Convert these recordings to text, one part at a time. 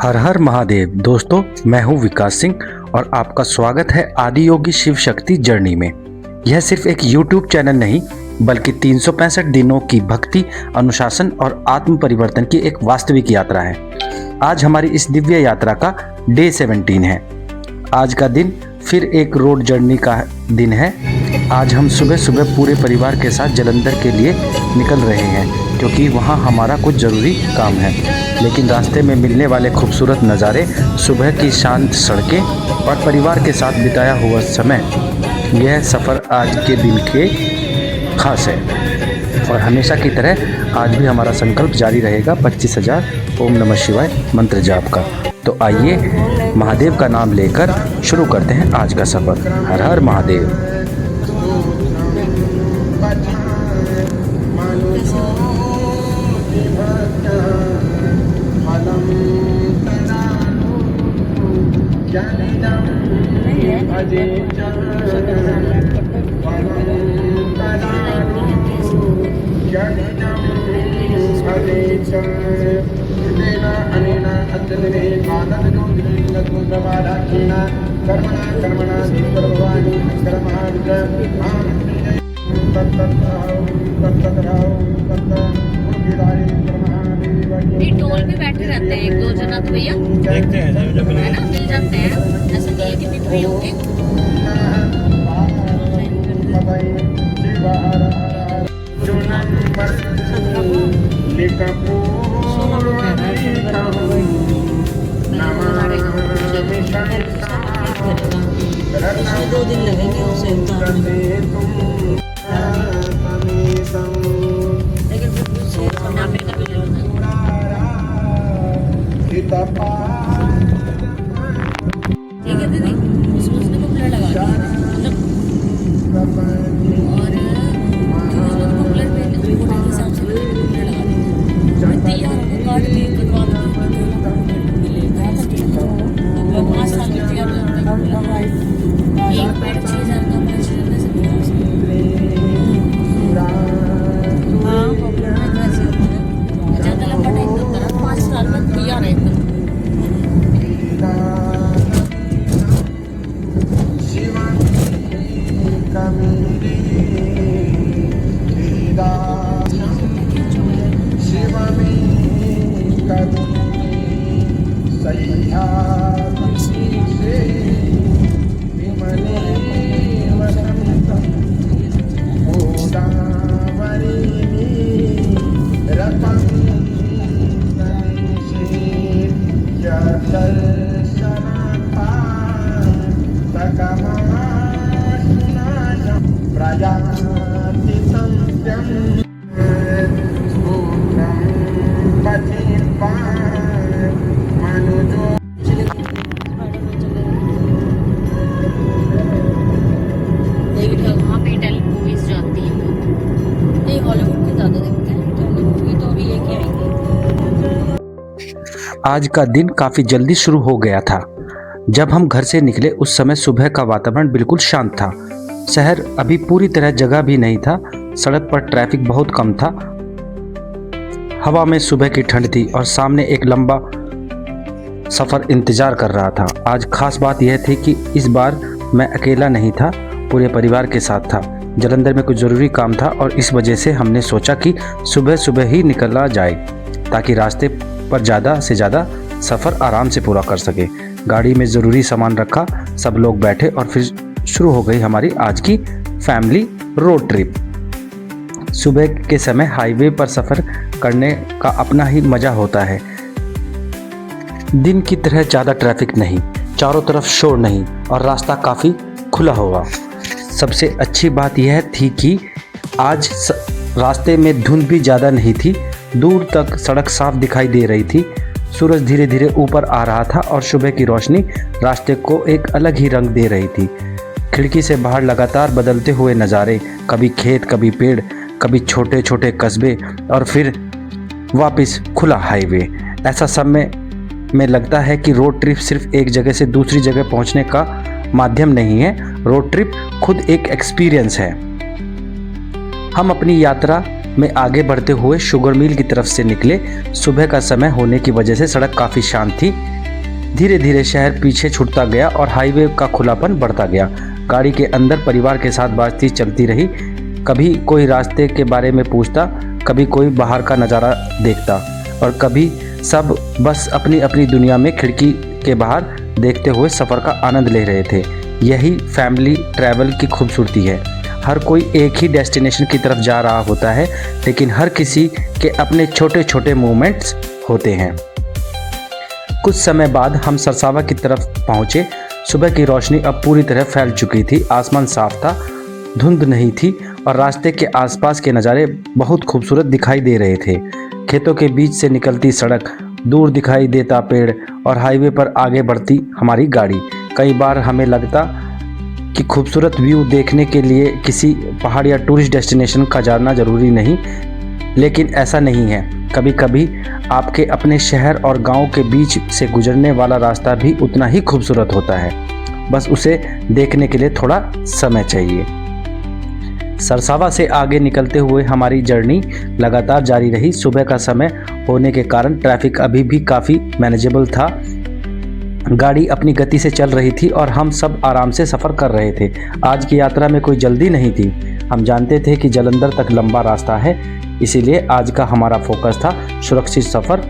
हर हर महादेव। दोस्तों, मैं हूं विकास सिंह और आपका स्वागत है आदि योगी शिव शक्ति जर्नी में। यह सिर्फ एक YouTube चैनल नहीं बल्कि 365 दिनों की भक्ति, अनुशासन और आत्म परिवर्तन की एक वास्तविक यात्रा है। आज हमारी इस दिव्य यात्रा का डे 17 है। आज का दिन फिर एक रोड जर्नी का दिन है। आज हम सुबह सुबह पूरे परिवार के साथ जालंधर के लिए निकल रहे हैं क्योंकि वहाँ हमारा कुछ ज़रूरी काम है। लेकिन रास्ते में मिलने वाले खूबसूरत नज़ारे, सुबह की शांत सड़कें और परिवार के साथ बिताया हुआ समय, यह सफ़र आज के दिन के खास है। और हमेशा की तरह आज भी हमारा संकल्प जारी रहेगा 25,000 ओम नमः शिवाय मंत्र जाप का। तो आइए महादेव का नाम लेकर शुरू करते हैं आज का सफ़र। हर हर महादेव। टोल पे बैठे रहते हैं एक दो जना तो भैया देखते हैं जब है ना, मिल जाते हैं। ऐसा नहीं है कि मिल रही होंगे। इसमें 2 दिन लगेंगे उसे उतारने में। लेकिन फिर दूसरे नापे का भी ले लो ना। ठीक है दीदी, उसमें उसने पॉपुलर लगा दिया मतलब, और उसमें पॉपुलर पे रिपोर्ट के हिसाब से पॉपुलर लगा दिया। मैं तैयार हूँ, कार्ड भी करवा दूँगा, मिलेगा 5 साल में तैयार हो जाता है। एक पैड 6,000 का पैड लेने से नहीं हो सकता। हाँ, पॉपुलर में कैसे होता है, ज़्यादा लंबा टाइम लगता है, 5 साल में तैयार है एकदम। आज का दिन काफ़ी जल्दी शुरू हो गया था। जब हम घर से निकले उस समय सुबह का वातावरण बिल्कुल शांत था। शहर अभी पूरी तरह जगह भी नहीं था। सड़क पर ट्रैफिक बहुत कम था। हवा में सुबह की ठंड थी और सामने एक लंबा सफ़र इंतज़ार कर रहा था। आज खास बात यह थी कि इस बार मैं अकेला नहीं था, पूरे परिवार के साथ था। जालंधर में कुछ ज़रूरी काम था और इस वजह से हमने सोचा कि सुबह सुबह ही निकला जाए ताकि रास्ते पर ज़्यादा से ज़्यादा सफ़र आराम से पूरा कर सके। गाड़ी में ज़रूरी सामान रखा, सब लोग बैठे और फिर शुरू हो गई हमारी आज की फैमिली रोड ट्रिप। सुबह के समय हाईवे पर सफ़र करने का अपना ही मज़ा होता है। दिन की तरह ज़्यादा ट्रैफिक नहीं, चारों तरफ शोर नहीं और रास्ता काफ़ी खुला हुआ। सबसे अच्छी बात यह थी कि आज रास्ते में धुंध भी ज़्यादा नहीं थी। दूर तक सड़क साफ दिखाई दे रही थी। सूरज धीरे धीरे ऊपर आ रहा था और सुबह की रोशनी रास्ते को एक अलग ही रंग दे रही थी। खिड़की से बाहर लगातार बदलते हुए नज़ारे, कभी खेत, कभी पेड़, कभी छोटे छोटे कस्बे और फिर वापस खुला हाईवे। ऐसा समय में लगता है कि रोड ट्रिप सिर्फ एक जगह से दूसरी जगह पहुंचने का माध्यम नहीं है। रोड ट्रिप खुद एक एक्सपीरियंस है। हम अपनी यात्रा में आगे बढ़ते हुए शुगर मिल की तरफ से निकले। सुबह का समय होने की वजह से सड़क काफ़ी शांत थी। धीरे धीरे शहर पीछे छूटता गया और हाईवे का खुलापन बढ़ता गया। गाड़ी के अंदर परिवार के साथ बातचीत चलती रही। कभी कोई रास्ते के बारे में पूछता, कभी कोई बाहर का नज़ारा देखता और कभी सब बस अपनी अपनी दुनिया में खिड़की के बाहर देखते हुए सफ़र का आनंद ले रहे थे। यही फैमिली ट्रैवल की खूबसूरती है। हर कोई एक ही डेस्टिनेशन की तरफ जा रहा होता है, लेकिन हर किसी के अपने छोटे छोटे मूवमेंट्स होते हैं। कुछ समय बाद हम सरसावा की तरफ पहुँचे। सुबह की रोशनी अब पूरी तरह फैल चुकी थी। आसमान साफ था, धुंध नहीं थी और रास्ते के आसपास के नज़ारे बहुत खूबसूरत दिखाई दे रहे थे। खेतों के बीच से निकलती सड़क, दूर दिखाई देता पेड़ और हाईवे पर आगे बढ़ती हमारी गाड़ी। कई बार हमें लगता कि खूबसूरत व्यू देखने के लिए किसी पहाड़ या टूरिस्ट डेस्टिनेशन का जाना ज़रूरी नहीं, लेकिन ऐसा नहीं है। कभी कभी आपके अपने शहर और गांव के बीच से गुजरने वाला रास्ता भी उतना ही खूबसूरत होता है, बस उसे देखने के लिए थोड़ा समय चाहिए। सरसावा से आगे निकलते हुए हमारी जर्नी लगातार जारी रही। सुबह का समय होने के कारण ट्रैफिक अभी भी काफ़ी मैनेजेबल था। गाड़ी अपनी गति से चल रही थी और हम सब आराम से सफ़र कर रहे थे। आज की यात्रा में कोई जल्दी नहीं थी। हम जानते थे कि जालंधर तक लंबा रास्ता है, इसीलिए आज का हमारा फोकस था सुरक्षित सफ़र,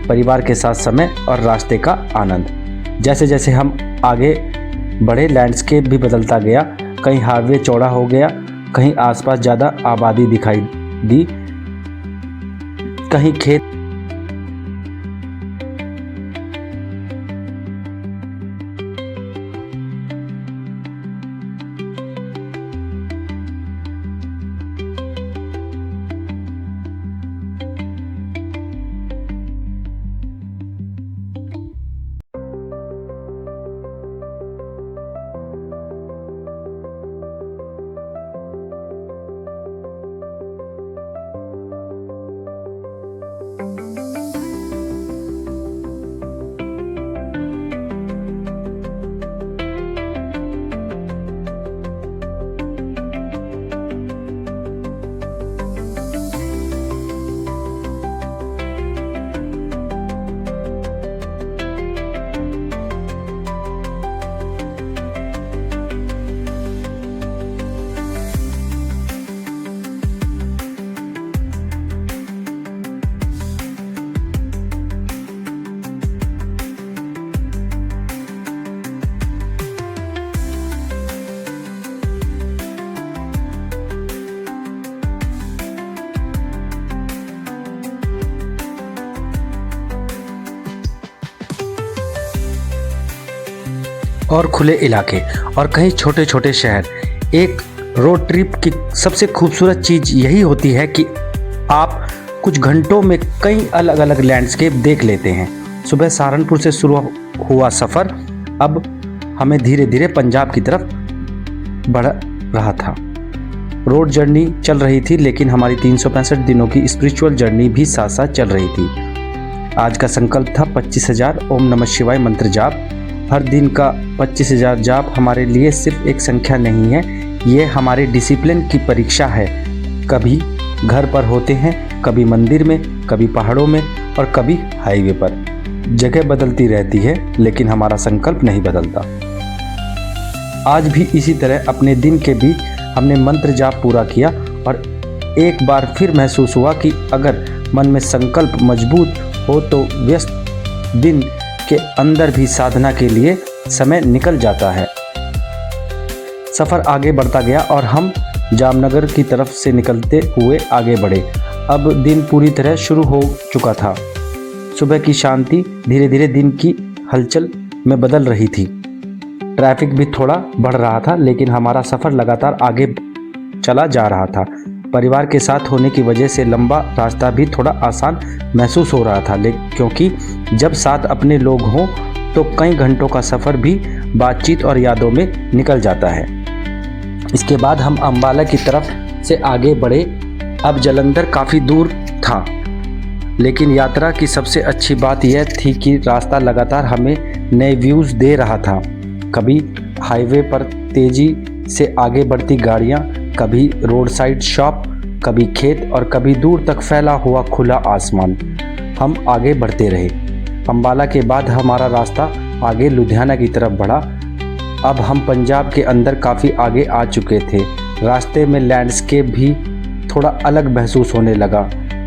परिवार के साथ समय और रास्ते का आनंद। जैसे जैसे हम आगे बढ़े, लैंडस्केप भी बदलता गया। कहीं हाईवे चौड़ा हो गया, कहीं आसपास ज़्यादा आबादी दिखाई दी, कहीं खेत। और खुले इलाके और कहीं छोटे छोटे शहर। एक रोड ट्रिप की सबसे खूबसूरत चीज़ यही होती है कि आप कुछ घंटों में कई अलग अलग लैंडस्केप देख लेते हैं। सुबह सहारनपुर से शुरू हुआ सफ़र अब हमें धीरे धीरे पंजाब की तरफ बढ़ रहा था। रोड जर्नी चल रही थी, लेकिन हमारी 365 दिनों की स्पिरिचुअल जर्नी भी साथ साथ चल रही थी। आज का संकल्प था 25,000 ओम नमः शिवाय मंत्र जाप। हर दिन का 25,000 जाप हमारे लिए सिर्फ एक संख्या नहीं है, ये हमारे डिसिप्लिन की परीक्षा है। कभी घर पर होते हैं, कभी मंदिर में, कभी पहाड़ों में और कभी हाईवे पर। जगह बदलती रहती है, लेकिन हमारा संकल्प नहीं बदलता। आज भी इसी तरह अपने दिन के बीच हमने मंत्र जाप पूरा किया और एक बार फिर महसूस हुआ कि अगर मन में संकल्प मजबूत हो तो व्यस्त दिन के अंदर भी साधना के लिए समय निकल जाता है। सफ़र आगे बढ़ता गया और हम जामनगर की तरफ से निकलते हुए आगे बढ़े। अब दिन पूरी तरह शुरू हो चुका था। सुबह की शांति धीरे धीरे दिन की हलचल में बदल रही थी। ट्रैफिक भी थोड़ा बढ़ रहा था, लेकिन हमारा सफ़र लगातार आगे चला जा रहा था। परिवार के साथ होने की वजह से लंबा रास्ता भी थोड़ा आसान महसूस हो रहा था, क्योंकि जब साथ अपने लोग हों तो कई घंटों का सफ़र भी बातचीत और यादों में निकल जाता है। इसके बाद हम अम्बाला की तरफ से आगे बढ़े। अब जालंधर काफ़ी दूर था, लेकिन यात्रा की सबसे अच्छी बात यह थी कि रास्ता लगातार हमें नए व्यूज़ दे रहा था। कभी हाईवे पर तेज़ी से आगे बढ़ती गाड़ियाँ, कभी रोड साइड शॉप, कभी खेत और कभी दूर तक फैला हुआ खुला आसमान। हम आगे बढ़ते रहे। अम्बाला के बाद हमारा रास्ता आगे लुधियाना की तरफ बढ़ा। अब हम पंजाब के अंदर काफ़ी आगे आ चुके थे। रास्ते में लैंडस्केप भी थोड़ा अलग महसूस होने लगा।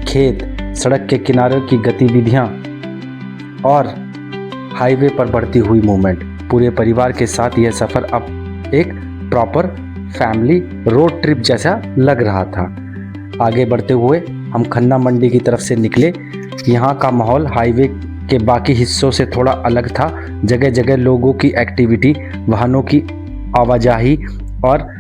खेत, सड़क के किनारे की गतिविधियाँ और हाईवे पर बढ़ती हुई मूवमेंट। पूरे परिवार के साथ यह सफ़र अब एक प्रॉपर फैमिली रोड ट्रिप जैसा लग रहा था। आगे बढ़ते हुए हम खन्ना मंडी की तरफ से निकले। यहाँ का माहौल हाईवे के बाकी हिस्सों से थोड़ा अलग था। जगह जगह लोगों की एक्टिविटी, वाहनों की आवाजाही और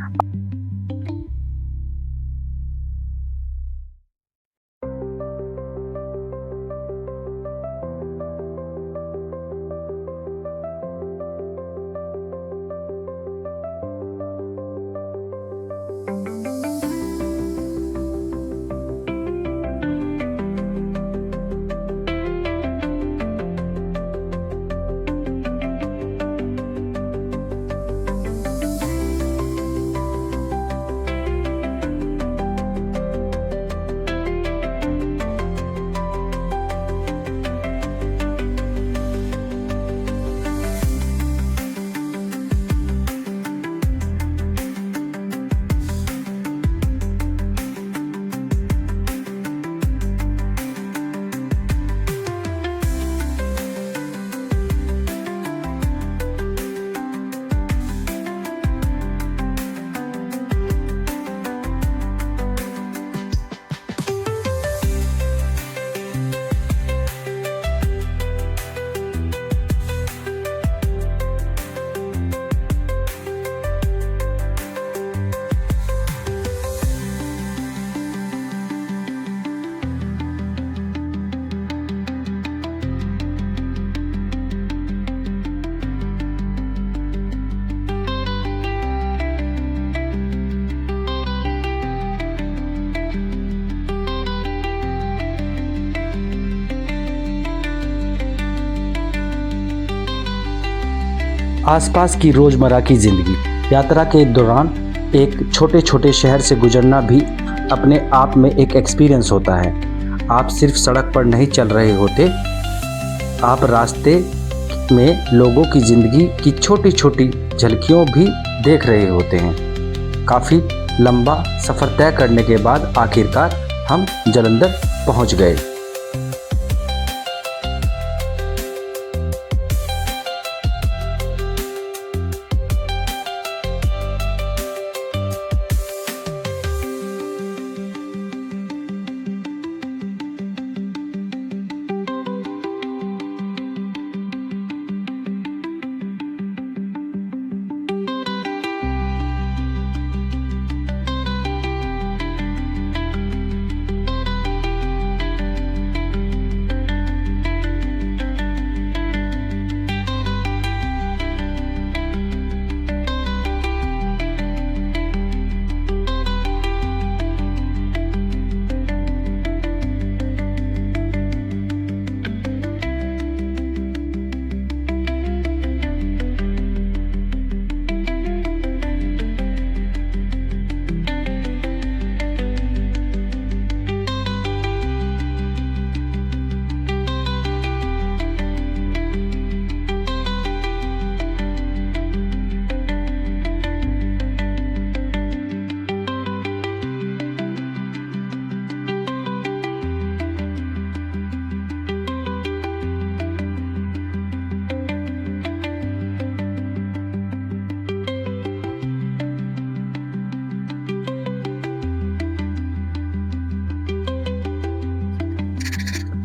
आसपास की रोज़मर्रा की ज़िंदगी। यात्रा के दौरान एक छोटे छोटे शहर से गुजरना भी अपने आप में एक एक्सपीरियंस होता है। आप सिर्फ सड़क पर नहीं चल रहे होते, आप रास्ते में लोगों की ज़िंदगी की छोटी छोटी झलकियों भी देख रहे होते हैं। काफ़ी लंबा सफ़र तय करने के बाद आखिरकार हम जालंधर पहुंच गए।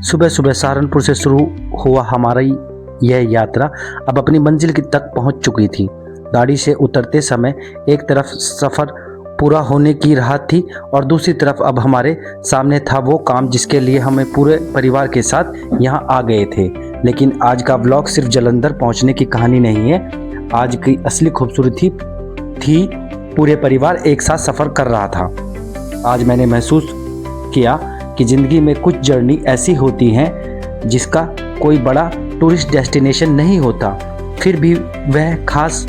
सुबह सुबह सहारनपुर से शुरू हुआ हमारी यह यात्रा अब अपनी मंजिल की तक पहुंच चुकी थी। गाड़ी से उतरते समय एक तरफ सफ़र पूरा होने की राहत थी और दूसरी तरफ अब हमारे सामने था वो काम जिसके लिए हमें पूरे परिवार के साथ यहाँ आ गए थे। लेकिन आज का व्लॉग सिर्फ जालंधर पहुँचने की कहानी नहीं है। आज की असली खूबसूरती थी पूरे परिवार एक साथ सफ़र कर रहा था। आज मैंने महसूस किया कि ज़िंदगी में कुछ जर्नी ऐसी होती हैं जिसका कोई बड़ा टूरिस्ट डेस्टिनेशन नहीं होता, फिर भी वह खास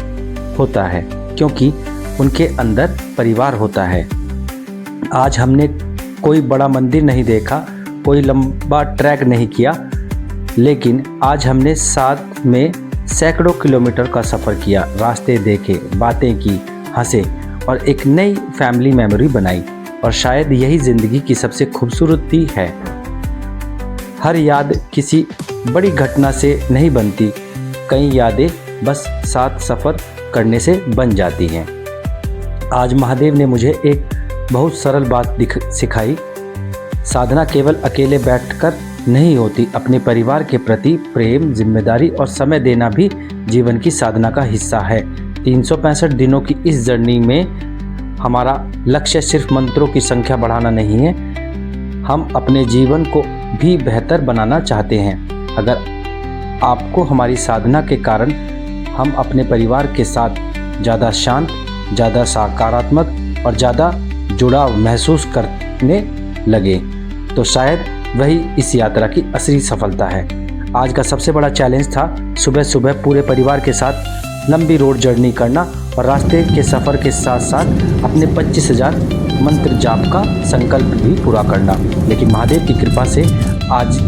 होता है क्योंकि उनके अंदर परिवार होता है। आज हमने कोई बड़ा मंदिर नहीं देखा, कोई लंबा ट्रैक नहीं किया, लेकिन आज हमने साथ में सैकड़ों किलोमीटर का सफ़र किया, रास्ते देखे, बातें की, हंसे और एक नई फैमिली मेमोरी बनाई। और शायद यही ज़िंदगी की सबसे खूबसूरती है। हर याद किसी बड़ी घटना से नहीं बनती, कई यादें बस साथ सफ़र करने से बन जाती हैं। आज महादेव ने मुझे एक बहुत सरल बात सिखाई। साधना केवल अकेले बैठकर नहीं होती, अपने परिवार के प्रति प्रेम, जिम्मेदारी और समय देना भी जीवन की साधना का हिस्सा है। 365 दिनों की इस जर्नी में हमारा लक्ष्य सिर्फ मंत्रों की संख्या बढ़ाना नहीं है, हम अपने जीवन को भी बेहतर बनाना चाहते हैं। अगर आपको हमारी साधना के कारण हम अपने परिवार के साथ ज़्यादा शांत, ज़्यादा सकारात्मक और ज़्यादा जुड़ाव महसूस करने लगे, तो शायद वही इस यात्रा की असली सफलता है। आज का सबसे बड़ा चैलेंज था सुबह सुबह पूरे परिवार के साथ लंबी रोड जर्नी करना और रास्ते के सफ़र के साथ साथ अपने 25,000 मंत्र जाप का संकल्प भी पूरा करना। लेकिन महादेव की कृपा से आज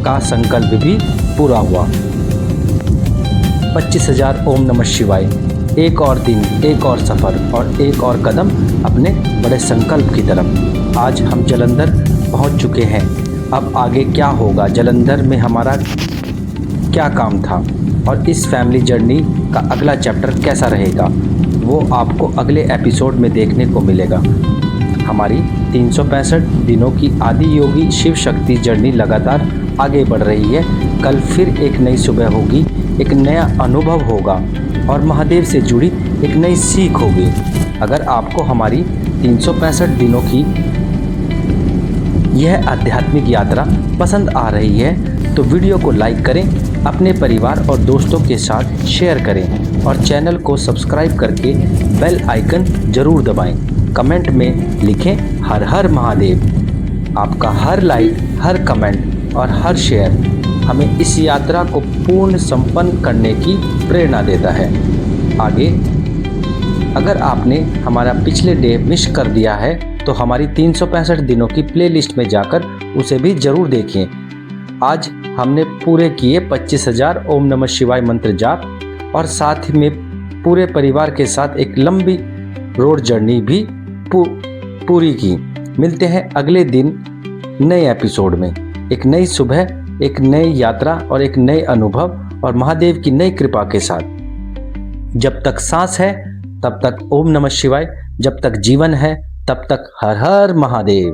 का संकल्प भी पूरा हुआ। 25,000 ओम नमः शिवाय, एक और दिन, एक और सफ़र और एक और कदम अपने बड़े संकल्प की तरफ। आज हम जालंधर पहुंच चुके हैं। अब आगे क्या होगा, जालंधर में हमारा क्या काम था और इस फैमिली जर्नी का अगला चैप्टर कैसा रहेगा, वो आपको अगले एपिसोड में देखने को मिलेगा। हमारी 365 दिनों की आदि योगी शिव शक्ति जर्नी लगातार आगे बढ़ रही है। कल फिर एक नई सुबह होगी, एक नया अनुभव होगा और महादेव से जुड़ी एक नई सीख होगी। अगर आपको हमारी 365 दिनों की यह आध्यात्मिक यात्रा पसंद आ रही है तो वीडियो को लाइक करें, अपने परिवार और दोस्तों के साथ शेयर करें और चैनल को सब्सक्राइब करके बेल आइकन ज़रूर दबाएं। कमेंट में लिखें हर हर महादेव। आपका हर लाइक, हर कमेंट और हर शेयर हमें इस यात्रा को पूर्ण संपन्न करने की प्रेरणा देता है। आगे अगर आपने हमारा पिछले डे मिस कर दिया है तो हमारी 365 दिनों की प्लेलिस्ट में जाकर उसे भी ज़रूर देखें। आज हमने पूरे किए 25,000 ओम नमः शिवाय मंत्र जाप और साथ में पूरे परिवार के साथ एक लंबी रोड जर्नी भी पूरी की। मिलते हैं अगले दिन नए एपिसोड में, एक नई सुबह, एक नई यात्रा और एक नए अनुभव और महादेव की नई कृपा के साथ। जब तक सांस है तब तक ओम नमः शिवाय, जब तक जीवन है तब तक हर हर महादेव।